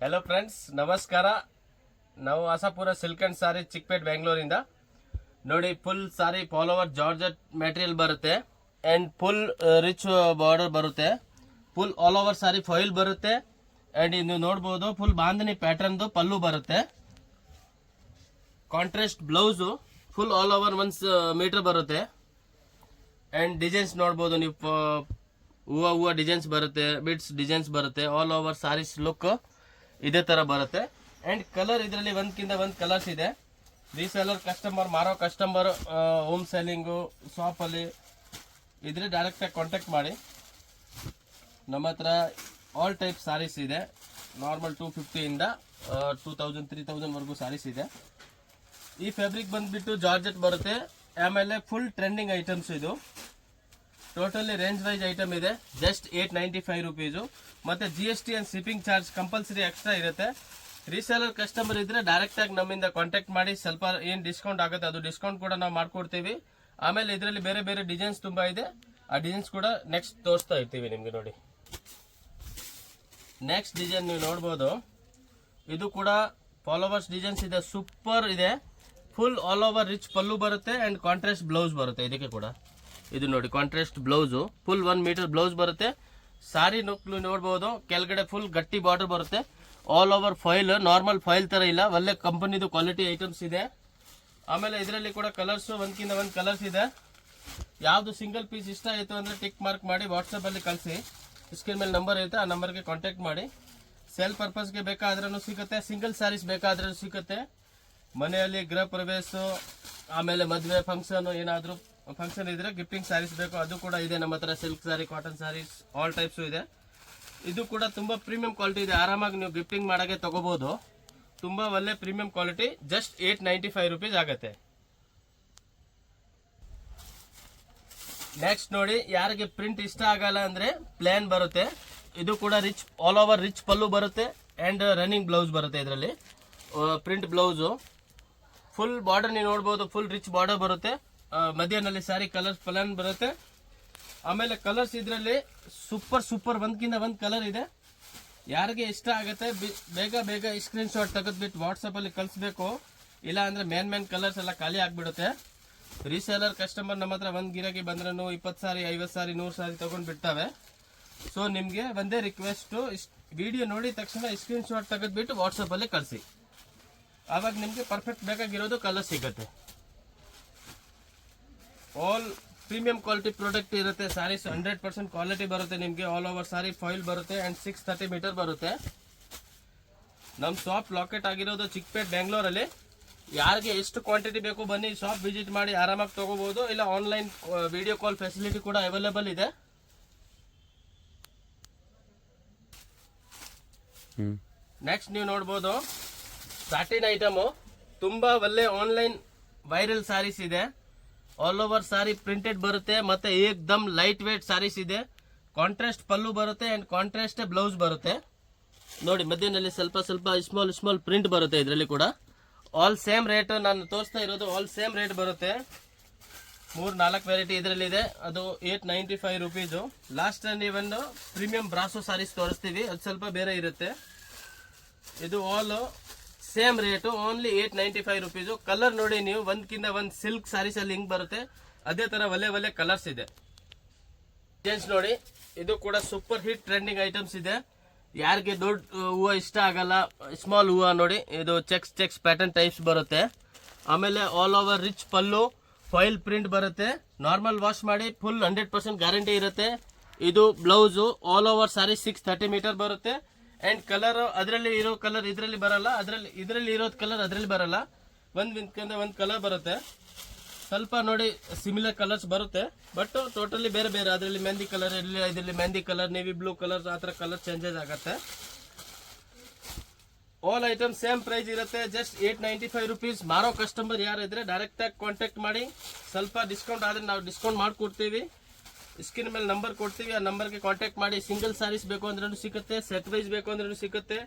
Hello friends, ನಮಸ್ಕಾರ. ನಾವು Asapura silk and sari Chickpet ಬೆಂಗಳೂರಿಂದ ನೋಡಿ. Full sari fall over georgette material ಬರುತ್ತೆ ಅಂಡ್ ಫುಲ್ ರಿಚ್ ಬಾರ್ಡರ್ ಬರುತ್ತೆ. Full all over sari foil ಬರುತ್ತೆ ಅಂಡ್ ನೀವು ನೋಡಬಹುದು ಫುಲ್ ಬಾಂಧನಿ ಪ್ಯಾಟರ್ನ್ ಪಲ್ಲು ಬರುತ್ತೆ. Contrast blouse full all over 1 metre ಬರುತ್ತೆ ಅಂಡ್ ಡಿಸೈನ್ಸ್ ನೋಡಬಹುದು ನೀವು. ಹೂವು ಡಿಸೈನ್ಸ್ ಬರುತ್ತೆ, ಬಿಟ್ಸ್ ಡಿಸೈನ್ಸ್ ಬರುತ್ತೆ. ಆಲ್ ಓವರ್ ಸಾರೀಸ್ ಲುಕ್ ಇದೇ ತರ ಬರುತ್ತೆ ಅಂಡ್ ಕಲರ್ ಇದರಲ್ಲಿ ಒಂದ್ಕಿಂತ ಒಂದು ಕಲರ್ಸ್ ಇದೆ. ರೀಸೇಲರ್ ಕಸ್ಟಮರ್, ಮಾರೋ ಕಸ್ಟಮರ್, ಹೋಮ್ ಸೆಲ್ಲಿಂಗು, ಶಾಪಲ್ಲಿ ಇದ್ರೆ ಡೈರೆಕ್ಟ್ ಆಗಿ ಕಾಂಟ್ಯಾಕ್ಟ್ ಮಾಡಿ. ನಮ್ಮ ಹತ್ರ ಆಲ್ ಟೈಪ್ ಸಾರೀಸ್ ಇದೆ. ನಾರ್ಮಲ್ 250 ಇಂದ 2000 3000 ವರೆಗೂ ಸಾರೀಸ್ ಇದೆ. ಈ ಫ್ಯಾಬ್ರಿಕ್ ಬಂದ್ಬಿಟ್ಟು ಜಾರ್ಜೆಟ್ ಬರುತ್ತೆ. ಆಮೇಲೆ ಫುಲ್ ಟ್ರೆಂಡಿಂಗ್ ಐಟಮ್ಸ್ ಇದು. ಟೋಟಲಿ ರೇಂಜ್ ವೈಸ್ ಐಟಮ್ ಇದೆ. Just 895 rupees. ಮತ್ತೆ GST and shipping charge compulsory extra ಇರುತ್ತೆ. ರೀಸೇಲರ್ ಕಸ್ಟಮರ್ ಇದ್ರೆ ಡೈರೆಕ್ಟ್ ಆಗಿ ನಮ್ಮಿಂದ ಕಾಂಟ್ಯಾಕ್ಟ್ ಮಾಡಿ. ಸ್ವಲ್ಪ ಏನ್ ಡಿಸ್ಕೌಂಟ್ ಆಗುತ್ತೆ ಅದು ಡಿಸ್ಕೌಂಟ್ ಕೂಡ ನಾವು ಮಾಡ್ಕೊಡ್ತೀವಿ. ಆಮೇಲೆ ಇದರಲ್ಲಿ ಬೇರೆ ಬೇರೆ ಡಿಸೈನ್ಸ್ ತುಂಬಾ ಇದೆ. ಆ ಡಿಸೈನ್ಸ್ ಕೂಡ ನೆಕ್ಸ್ಟ್ ತೋರಿಸ್ತಾ ಇರ್ತೀವಿ ನಿಮ್ಗೆ. ನೋಡಿ, ನೆಕ್ಸ್ಟ್ ಡಿಸೈನ್ ನೀವು ನೋಡ್ಬೋದು. ಇದು ಕೂಡ ಫಾಲೋವರ್ಸ್ ಡಿಸೈನ್ಸ್ ಇದೆ. ಸೂಪರ್ ಇದೆ. Full all over rich pallu ಬರುತ್ತೆ ಅಂಡ್ ಕಾಂಟ್ರಾಸ್ಟ್ ಬ್ಲೌಸ್ ಬರುತ್ತೆ. ಇದಕ್ಕೆ ಕೂಡ ಇದು ನೋಡಿ contrast blouse, full 1 metre blouse ಬರುತ್ತೆ. ಸಾರಿ ನೋಡ್ಬೋದು, ಕೆಳಗಡೆ ಫುಲ್ ಗಟ್ಟಿ ಬಾರ್ಡರ್ ಬರುತ್ತೆ. All over foil, normal foil ತರ ಇಲ್ಲ, ಒಳ್ಳೆ ಕಂಪನಿದು ಕ್ವಾಲಿಟಿ ಐಟಮ್ಸ್ ಇದೆ. ಆಮೇಲೆ ಇದರಲ್ಲಿ ಕೂಡ ಕಲರ್ಸ್ ಒಂದ್ಕಿಂತ ಒಂದು ಕಲರ್ಸ್ ಇದೆ. ಯಾವ್ದು ಸಿಂಗಲ್ ಪೀಸ್ ಇಷ್ಟ ಆಯ್ತು ಅಂದ್ರೆ ಟಿಕ್ ಮಾರ್ಕ್ ಮಾಡಿ ವಾಟ್ಸಪ್ ಅಲ್ಲಿ ಕಳಿಸಿ. ಸ್ಕ್ರೀನ್ ಮೇಲೆ ನಂಬರ್ ಇರುತ್ತೆ, ಆ ನಂಬರ್ಗೆ ಕಾಂಟ್ಯಾಕ್ಟ್ ಮಾಡಿ. ಸೇಲ್ ಪರ್ಪಸ್ಗೆ ಬೇಕಾದ್ರೂ ಸಿಗುತ್ತೆ, ಸಿಂಗಲ್ ಸ್ಯಾರೀಸ್ ಬೇಕಾದ್ರೂ ಸಿಗುತ್ತೆ. ಮನೆಯಲ್ಲಿ ಗೃಹ ಪ್ರವೇಶ, ಆಮೇಲೆ ಮದುವೆ ಫಂಕ್ಷನ್, ಏನಾದರೂ ಫಂಕ್ಷನ್ ಇದ್ರೆ ಗಿಫ್ಟಿಂಗ್ ಸ್ಯಾರೀಸ್ ಬೇಕು ಅದು ಕೂಡ ಇದೆ ನಮ್ಮ ಹತ್ರ. Silk sari, cotton saris all types ಇದೆ. ಇದು ಕೂಡ ತುಂಬಾ ಪ್ರೀಮಿಯಂ ಕ್ವಾಲಿಟಿ ಇದೆ. ಆರಾಮಾಗಿ ನೀವು ಗಿಫ್ಟಿಂಗ್ ಮಾಡಕ್ಕೆ ತಗೋಬಹುದು. ತುಂಬಾ ಒಳ್ಳೆ ಪ್ರೀಮಿಯಂ ಕ್ವಾಲಿಟಿ. ಜಸ್ಟ್ 895 ರುಪೀಸ್ ಆಗುತ್ತೆ. ನೆಕ್ಸ್ಟ್ ನೋಡಿ, ಯಾರಿಗೆ ಪ್ರಿಂಟ್ ಇಷ್ಟ ಆಗಲ್ಲ ಅಂದ್ರೆ ಪ್ಲೇನ್ ಬರುತ್ತೆ. ಇದು ಕೂಡ rich all over rich pallu ಬರುತ್ತೆ ಅಂಡ್ ರನ್ನಿಂಗ್ ಬ್ಲೌಸ್ ಬರುತ್ತೆ. ಇದರಲ್ಲಿ ಪ್ರಿಂಟ್ ಬ್ಲೌಸ್ ಫುಲ್ ಬಾರ್ಡರ್ ನೀವು ನೋಡಬಹುದು. ಫುಲ್ ರಿಚ್ ಬಾರ್ಡರ್ ಬರುತ್ತೆ. ಮಧ್ಯದಲ್ಲಿ ಸಾರಿ ಕಲರ್ಸ್ ಪ್ಲಾನ್ ಬರುತ್ತೆ. ಆಮೇಲೆ ಕಲರ್ಸ್ ಇದರಲ್ಲಿ ಸೂಪರ್ ಒಂದ್ಕಿಂತ ಒಂದು ಕಲರ್ ಇದೆ. ಯಾರಿಗೆ ಇಷ್ಟ ಆಗುತ್ತೆ ಬೇಗ ಸ್ಕ್ರೀನ್ ಶಾಟ್ ತೆಗೆದ್ಬಿಟ್ಟು ವಾಟ್ಸಪ್ ಅಲ್ಲಿ ಕಳಿಸ್ಬೇಕು. ಇಲ್ಲ ಅಂದ್ರೆ ಮೇನ್ ಕಲರ್ಸ್ ಎಲ್ಲ ಖಾಲಿ ಆಗ್ಬಿಡುತ್ತೆ. ರೀಸೇಲರ್ ಕಸ್ಟಮರ್ ನಮ್ಮ ಹತ್ರ ಒಂದ್ ಗಿರಾಕಿ ಬಂದ್ರೂ 20 ಸಾರಿ 50 ಸಾರಿ 100 ಸಾರಿ ತಗೊಂಡ್ ಬಿಡ್ತಾವೆ. ಸೊ ನಿಮ್ಗೆ ಒಂದೇ ರಿಕ್ವೆಸ್ಟ್, ವಿಡಿಯೋ ನೋಡಿದ ತಕ್ಷಣ ಸ್ಕ್ರೀನ್ ಶಾಟ್ ತೆಗೆದ್ಬಿಟ್ಟು ವಾಟ್ಸಪ್ ಅಲ್ಲಿ ಕಳಿಸಿ. ಆವಾಗ ನಿಮ್ಗೆ ಪರ್ಫೆಕ್ಟ್ ಬೇಕಾಗಿರೋದು ಕಲರ್ ಸಿಗುತ್ತೆ. ಆಲ್ ಪ್ರೀಮಿಯಂ ಕ್ವಾಲಿಟಿ ಪ್ರಾಡಕ್ಟ್ ಇರುತ್ತೆ. ಸಾರೀಸ್ 100% ಕ್ವಾಲಿಟಿ ಬರುತ್ತೆ ನಿಮಗೆ. ಆಲ್ ಓವರ್ ಸಾರಿ ಫಾಯಿಲ್ ಬರುತ್ತೆ ಅಂಡ್ 630 ಮೀಟರ್ ಬರುತ್ತೆ. ನಮ್ಮ ಶಾಪ್ ಲಾಕೆಟ್ ಆಗಿರೋದು ಚಿಕ್ಕಪೇಟ್ ಬೆಂಗಳೂರಲ್ಲಿ. ಯಾರಿಗೆ ಎಷ್ಟು ಕ್ವಾಂಟಿಟಿ ಬೇಕು ಬನ್ನಿ, ಶಾಪ್ ವಿಸಿಟ್ ಮಾಡಿ ಆರಾಮಾಗಿ ತಗೋಬಹುದು. ಇಲ್ಲ ಆನ್ಲೈನ್ ವಿಡಿಯೋ ಕಾಲ್ ಫೆಸಿಲಿಟಿ ಕೂಡ ಅವೈಲೇಬಲ್ ಇದೆ. ನೆಕ್ಸ್ಟ್ ನೀವು ನೋಡ್ಬೋದು ಸ್ಯಾಟಿನ್ ಐಟಮು. ತುಂಬಾ ಒಳ್ಳೆ ಆನ್ಲೈನ್ ವೈರಲ್ ಸಾರೀಸ್ ಇದೆ. ಆಲ್ ಓವರ್ ಸಾರಿ ಪ್ರಿಂಟೆಡ್ ಬರುತ್ತೆ. ಮತ್ತೆ ಏಕ್ದಮ್ ಲೈಟ್ ವೇಟ್ ಸಾರೀಸ್ ಇದೆ. ಕಾಂಟ್ರಾಸ್ಟ್ ಪಲ್ಲು ಬರುತ್ತೆ ಅಂಡ್ ಕಾಂಟ್ರಾಸ್ಟ್ ಬ್ಲೌಸ್ ಬರುತ್ತೆ. ನೋಡಿ, ಮಧ್ಯದಲ್ಲಿ ಸ್ವಲ್ಪ ಸ್ಮಾಲ್ ಪ್ರಿಂಟ್ ಬರುತ್ತೆ. ಇದರಲ್ಲಿ ಕೂಡ ಆಲ್ ಸೇಮ್ ರೇಟ್. ನಾನು ತೋರಿಸ್ತಾ ಇರೋದು ಆಲ್ ಸೇಮ್ ರೇಟ್ ಬರುತ್ತೆ. 3-4 ವೆರೈಟಿ ಇದರಲ್ಲಿ ಇದೆ. ಅದು 895 ರುಪೀಸು. ಲಾಸ್ಟ್ ನೀವೊಂದು ಪ್ರೀಮಿಯಂ ಬ್ರಾಸೋ ಸಾರೀಸ್ ತೋರಿಸ್ತೀವಿ, ಅದು ಸ್ವಲ್ಪ ಬೇರೆ ಇರುತ್ತೆ. ಇದು all same rate, only 895 rupees. Colour ನೋಡಿ ನೀವು, ಒಂದ್ಕಿಂತ ಒಂದು ಸಿಲ್ಕ್ ಸಾರೀಸ್ ಅಲ್ಲಿ ಹಿಂಗ್ ಬರುತ್ತೆ. ಅದೇ ತರ ಒಳ್ಳೆ ಕಲರ್ಸ್ ಇದೆ. ಡಿಸೈನ್ಸ್ ನೋಡಿ, ಇದು ಕೂಡ ಸೂಪರ್ ಹಿಟ್ ಟ್ರೆಂಡಿಂಗ್ ಐಟಮ್ಸ್ ಇದೆ. ಯಾರಿಗೆ ದೊಡ್ಡ ಹೂವು ಇಷ್ಟ ಆಗಲ್ಲ, ಸ್ಮಾಲ್ ಹೂವು ನೋಡಿ, ಇದು ಚೆಕ್ಸ್ ಪ್ಯಾಟರ್ನ್ ಟೈಪ್ಸ್ ಬರುತ್ತೆ. ಆಮೇಲೆ ಆಲ್ ಓವರ್ ರಿಚ್ ಪಲ್ಲು, ಫಾಯಿಲ್ ಪ್ರಿಂಟ್ ಬರುತ್ತೆ. ನಾರ್ಮಲ್ ವಾಶ್ ಮಾಡಿ ಫುಲ್ 100% ಗ್ಯಾರಂಟಿ ಇರುತ್ತೆ. ಇದು ಬ್ಲೌಸು. ಆಲ್ ಓವರ್ ಸಾರಿ 630 ಮೀಟರ್ ಬರುತ್ತೆ ಅಂಡ್ ಕಲರ್ ಅದರಲ್ಲಿ ಇರೋ ಕಲರ್ ಇದರಲ್ಲಿ ಬರಲ್ಲ, ಇದರಲ್ಲಿ ಇರೋದ್ ಕಲರ್ ಅದರಲ್ಲಿ ಬರಲ್ಲ. ಒಂದ್ ಕಲರ್ ಬರುತ್ತೆ. ಸ್ವಲ್ಪ ನೋಡಿ ಸಿಮಿಲರ್ ಕಲರ್ಸ್ ಬರುತ್ತೆ, ಬಟ್ ಟೋಟಲಿ ಬೇರೆ. ಅದರಲ್ಲಿ ಮೆಹಂದಿ ಕಲರ್, ಇದರಲ್ಲಿ mehndi colour, navy blue colour, ಆ ತರ ಕಲರ್ ಚೇಂಜಸ್ ಆಗುತ್ತೆ. ಆಲ್ ಐಟಮ್ ಸೇಮ್ ಪ್ರೈಸ್ ಇರುತ್ತೆ. Just 895 rupees. ಮಾರೋ ಕಸ್ಟಮರ್ ಯಾರಿದ್ರೆ ಡೈರೆಕ್ಟ್ ಆಗಿ ಕಾಂಟ್ಯಾಕ್ಟ್ ಮಾಡಿ. ಸ್ವಲ್ಪ ಡಿಸ್ಕೌಂಟ್ ಆದ್ರೆ ನಾವು ಡಿಸ್ಕೌಂಟ್ ಮಾಡ್ಕೊಡ್ತೀವಿ. ಸ್ಕ್ರೀನ್ ಮೇಲೆ ನಂಬರ್ ಕೊಡ್ತೀವಿ, ಆ ನಂಬರ್ಗೆ ಕಾಂಟ್ಯಾಕ್ಟ್ ಮಾಡಿ. ಸಿಂಗಲ್ ಸಾರೀಸ್ ಬೇಕು ಅಂದ್ರೂ ಸಿಗುತ್ತೆ, ಸೆಟ್ ವೈಸ್ ಬೇಕು ಅಂದ್ರೂ ಸಿಗುತ್ತೆ,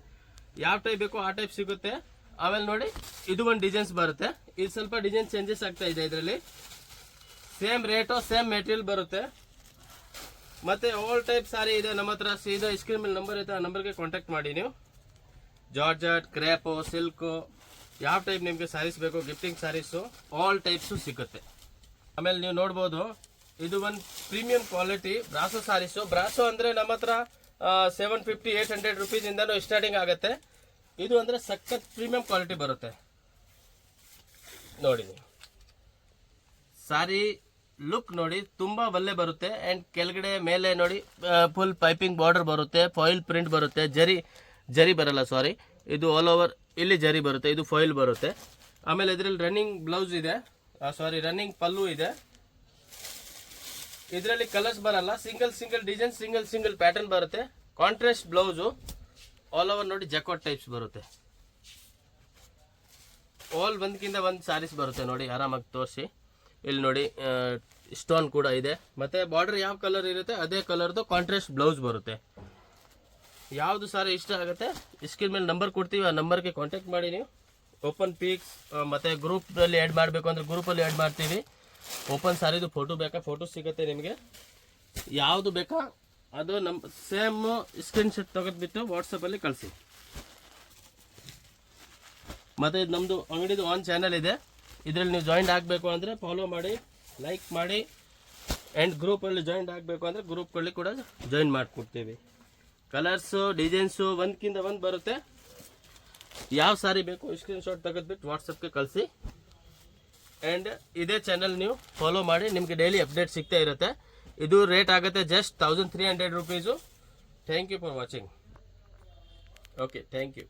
ಯಾವ ಟೈಪ್ ಬೇಕು ಆ ಟೈಪ್ ಸಿಗುತ್ತೆ. ಆಮೇಲೆ ನೋಡಿ, ಇದು ಒಂದು ಡಿಸೈನ್ಸ್ ಬರುತ್ತೆ. ಇದು ಸ್ವಲ್ಪ ಡಿಸೈನ್ ಚೇಂಜಸ್ ಆಗ್ತಾ ಇದೆ. ಇದರಲ್ಲಿ ಸೇಮ್ ರೇಟು, ಸೇಮ್ ಮೆಟೀರಿಯಲ್ ಬರುತ್ತೆ. ಮತ್ತೆ ಆಲ್ ಟೈಪ್ ಸಾರಿ ಇದೆ ನಮ್ಮ ಹತ್ರ. ಸೀದಾ ಸ್ಕ್ರೀನ್ ಮೇಲೆ ನಂಬರ್ ಇದೆ, ಆ ನಂಬರ್ಗೆ ಕಾಂಟ್ಯಾಕ್ಟ್ ಮಾಡಿ ನೀವು. ಜಾರ್ಜೆಟ್, ಕ್ರೇಪು, ಸಿಲ್ಕು, ಯಾವ ಟೈಪ್ ನಿಮಗೆ ಸ್ಯಾರೀಸ್ ಬೇಕು, ಗಿಫ್ಟಿಂಗ್ ಸ್ಯಾರೀಸು ಆಲ್ ಟೈಪ್ಸು ಸಿಗುತ್ತೆ. ಆಮೇಲೆ ನೀವು ನೋಡ್ಬೋದು, ಇದು ಒಂದು ಪ್ರೀಮಿಯಂ ಕ್ವಾಲಿಟಿ ಬ್ರಾಸೋ ಸ್ಯಾರೀಸು. ಬ್ರಾಸೋ ಅಂದರೆ ನಮ್ಮ ಹತ್ರ 750-800 ರುಪೀಸಿಂದನೂ ಸ್ಟಾರ್ಟಿಂಗ್ ಆಗುತ್ತೆ. ಇದು ಅಂದರೆ ಸಖತ್ ಪ್ರೀಮಿಯಂ ಕ್ವಾಲಿಟಿ ಬರುತ್ತೆ. ನೋಡಿ ನೀವು ಸಾರಿ ಲುಕ್ ನೋಡಿ, ತುಂಬ ಒಳ್ಳೆ ಬರುತ್ತೆ. ಆ್ಯಂಡ್ ಕೆಳಗಡೆ ಮೇಲೆ ನೋಡಿ ಫುಲ್ ಪೈಪಿಂಗ್ ಬಾರ್ಡರ್ ಬರುತ್ತೆ, ಫಾಯಿಲ್ ಪ್ರಿಂಟ್ ಬರುತ್ತೆ, ಜರಿ ಬರಲ್ಲ ಸಾರಿ, ಇದು ಆಲ್ ಓವರ್ ಇಲ್ಲಿ ಜರಿ ಬರುತ್ತೆ, ಇದು ಫಾಯಿಲ್ ಬರುತ್ತೆ. ಆಮೇಲೆ ಇದರಲ್ಲಿ ರನ್ನಿಂಗ್ ಬ್ಲೌಸ್ ಇದೆ, ರನ್ನಿಂಗ್ ಪಲ್ಲು ಇದೆ. ಇದರಲ್ಲಿ ಕಲರ್ಸ್ ಬರಲ್ಲ, ಸಿಂಗಲ್ ಡಿಸೈನ್, ಸಿಂಗಲ್ ಪ್ಯಾಟರ್ನ್ ಬರುತ್ತೆ. ಕಾಂಟ್ರಾಸ್ಟ್ ಬ್ಲೌಸು ಆಲ್ ಓವರ್ ನೋಡಿ ಜಕಾಟ್ ಟೈಪ್ಸ್ ಬರುತ್ತೆ. ಆಲ್ ಒಂದಕ್ಕಿಂತ ಒಂದು ಸ್ಯಾರೀಸ್ ಬರುತ್ತೆ ನೋಡಿ, ಆರಾಮಾಗಿ ತೋರಿಸಿ. ಇಲ್ಲಿ ನೋಡಿ ಸ್ಟೋನ್ ಕೂಡ ಇದೆ, ಮತ್ತೆ ಬಾರ್ಡರ್ ಯಾವ ಕಲರ್ ಇರುತ್ತೆ ಅದೇ ಕಲರ್ದು ಕಾಂಟ್ರಾಸ್ಟ್ ಬ್ಲೌಸ್ ಬರುತ್ತೆ. ಯಾವುದು ಸಾರಿ ಇಷ್ಟ ಆಗುತ್ತೆ ಸ್ಕ್ರೀನ್ ಮೇಲೆ ನಂಬರ್ ಕೊಡ್ತೀವಿ, ಆ ನಂಬರ್ಗೆ ಕಾಂಟ್ಯಾಕ್ಟ್ ಮಾಡಿ. ನೀವು ಓಪನ್ ಪಿಕ್ಸ್ ಮತ್ತು ಗ್ರೂಪಲ್ಲಿ ಆ್ಯಡ್ ಮಾಡಬೇಕು ಅಂದರೆ ಗ್ರೂಪಲ್ಲಿ ಆ್ಯಡ್ ಮಾಡ್ತೀವಿ. ಓಪನ್ ಸಾರಿದು ಫೋಟೋ ಬೇಕಾ, ಫೋಟೋ ಸಿಗುತ್ತೆ ನಿಮಗೆ. ಯಾವುದು ಬೇಕಾ ಅದು ನಮ್ಮ ಸೇಮ್ ಸ್ಕ್ರೀನ್ಶಾಟ್ ತೆಗೆದುಬಿಟ್ಟು ವಾಟ್ಸಪ್ಪಲ್ಲಿ ಕಳಿಸಿ. ಮತ್ತು ಇದು ನಮ್ಮದು ಅಂಗಡಿದು ಆನ್ ಚಾನಲ್ ಇದೆ, ಇದರಲ್ಲಿ ನೀವು ಜಾಯಿಂಟ್ ಆಗಬೇಕು ಅಂದರೆ ಫಾಲೋ ಮಾಡಿ, ಲೈಕ್ ಮಾಡಿ. ಆ್ಯಂಡ್ ಗ್ರೂಪಲ್ಲಿ ಜಾಯಿಂಟ್ ಆಗಬೇಕು ಅಂದರೆ ಗ್ರೂಪ್ಗಳಲ್ಲಿ ಕೂಡ ಜಾಯಿನ್ ಮಾಡಿಕೊಡ್ತೀವಿ. ಕಲರ್ಸು ಡಿಸೈನ್ಸು ಒಂದಕ್ಕಿಂತ ಒಂದು ಬರುತ್ತೆ. ಯಾವ ಸಾರಿ ಬೇಕು ಸ್ಕ್ರೀನ್ಶಾಟ್ ತೆಗೆದುಬಿಟ್ಟು ವಾಟ್ಸಪ್ಗೆ ಕಳಿಸಿ. ಆ್ಯಂಡ್ ಇದೇ ಚಾನಲ್ ನೀವು ಫಾಲೋ ಮಾಡಿ, ನಿಮಗೆ ಡೈಲಿ ಅಪ್ಡೇಟ್ ಸಿಗ್ತಾ ಇರುತ್ತೆ. ಇದು ರೇಟ್ ಆಗುತ್ತೆ just 1300 rupees. Thank you for watching. Okay, thank you.